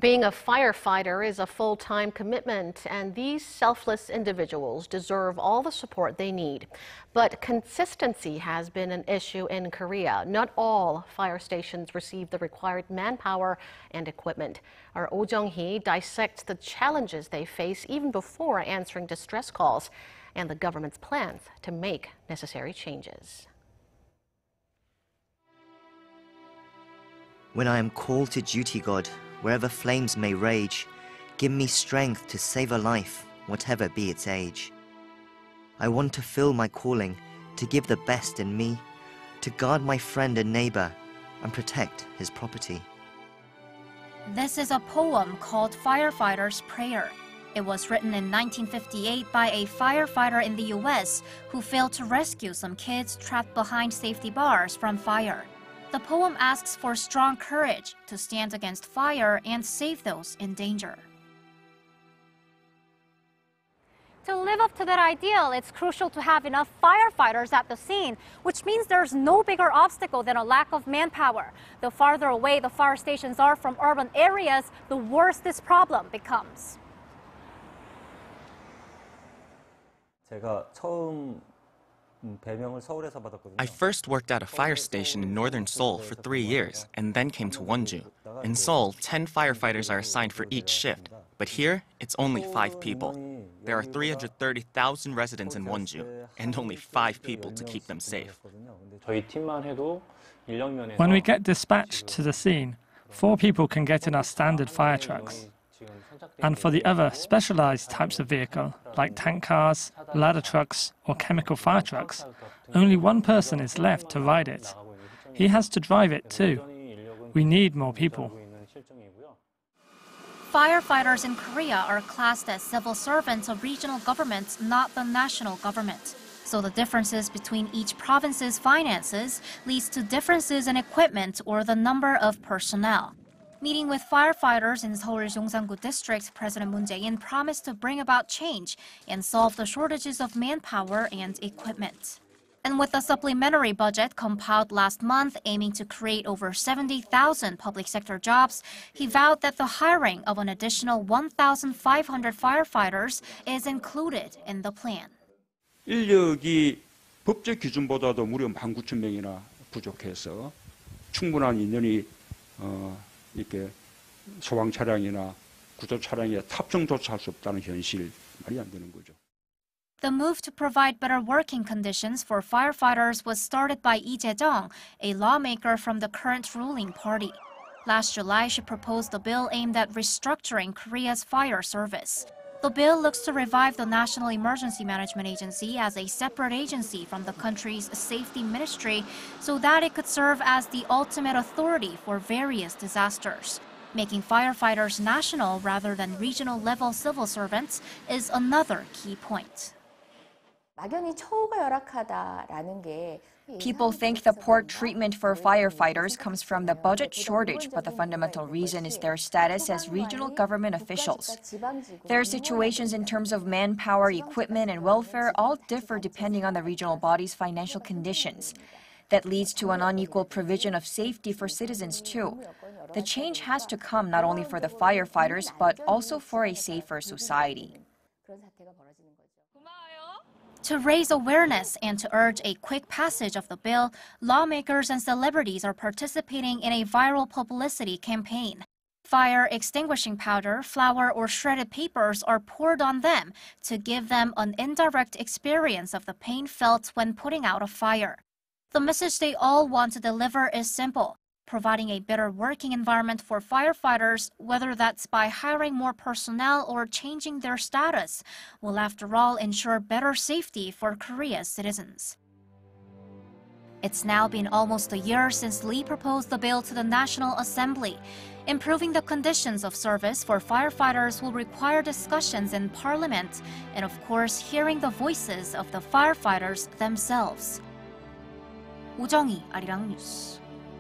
Being a firefighter is a full-time commitment, and these selfless individuals deserve all the support they need. But consistency has been an issue in Korea. Not all fire stations receive the required manpower and equipment. Our Jung-hee dissects the challenges they face even before answering distress calls and the government's plans to make necessary changes. When I am called to duty, God, wherever flames may rage, give me strength to save a life, whatever be its age. I want to fill my calling, to give the best in me, to guard my friend and neighbor, and protect his property. This is a poem called Firefighter's Prayer. It was written in 1958 by a firefighter in the US who failed to rescue some kids trapped behind safety bars from fire. The poem asks for strong courage to stand against fire and save those in danger. To live up to that ideal, it's crucial to have enough firefighters at the scene, which means there's no bigger obstacle than a lack of manpower. The farther away the fire stations are from urban areas, the worse this problem becomes. I first worked at a fire station in northern Seoul for 3 years and then came to Wonju. In Seoul, 10 firefighters are assigned for each shift, but here it's only 5 people. There are 330,000 residents in Wonju and only 5 people to keep them safe. When we get dispatched to the scene, 4 people can get in our standard fire trucks. And for the other specialized types of vehicle, like tank cars, ladder trucks, or chemical fire trucks, only 1 person is left to ride it. He has to drive it too. We need more people. Firefighters in Korea are classed as civil servants of regional governments, not the national government. So the differences between each province's finances leads to differences in equipment or the number of personnel. Meeting with firefighters in Seoul's Yongsan-gu district, President Moon Jae-in promised to bring about change and solve the shortages of manpower and equipment. And with the supplementary budget compiled last month aiming to create over 70,000 public sector jobs, he vowed that the hiring of an additional 1,500 firefighters is included in the plan. 인력이 법적 기준보다도 무려 19,000명이나 부족해서 충분한 인원이 이렇게 소방 차량이나 구조 차량에 탑승조차 할 수 없다는 현실 말이 안 되는 거죠. The move to provide better working conditions for firefighters was started by Lee Jae-jung, a lawmaker from the current ruling party. Last July, she proposed a bill aimed at restructuring Korea's fire service. The bill looks to revive the National Emergency Management Agency as a separate agency from the country's safety ministry so that it could serve as the ultimate authority for various disasters. Making firefighters national rather than regional level civil servants is another key point. People think the poor treatment for firefighters comes from the budget shortage, but the fundamental reason is their status as regional government officials. Their situations in terms of manpower, equipment, and welfare all differ depending on the regional body's financial conditions. That leads to an unequal provision of safety for citizens too. The change has to come not only for the firefighters, but also for a safer society. To raise awareness and to urge a quick passage of the bill, lawmakers and celebrities are participating in a viral publicity campaign. Fire extinguishing powder, flour, or shredded papers are poured on them to give them an indirect experience of the pain felt when putting out a fire. The message they all want to deliver is simple: providing a better working environment for firefighters, whether that's by hiring more personnel or changing their status, will after all ensure better safety for Korea's citizens. It's now been almost a year since Lee proposed the bill to the National Assembly. Improving the conditions of service for firefighters will require discussions in Parliament and, of course, hearing the voices of the firefighters themselves. Jung-hee, Arirang News.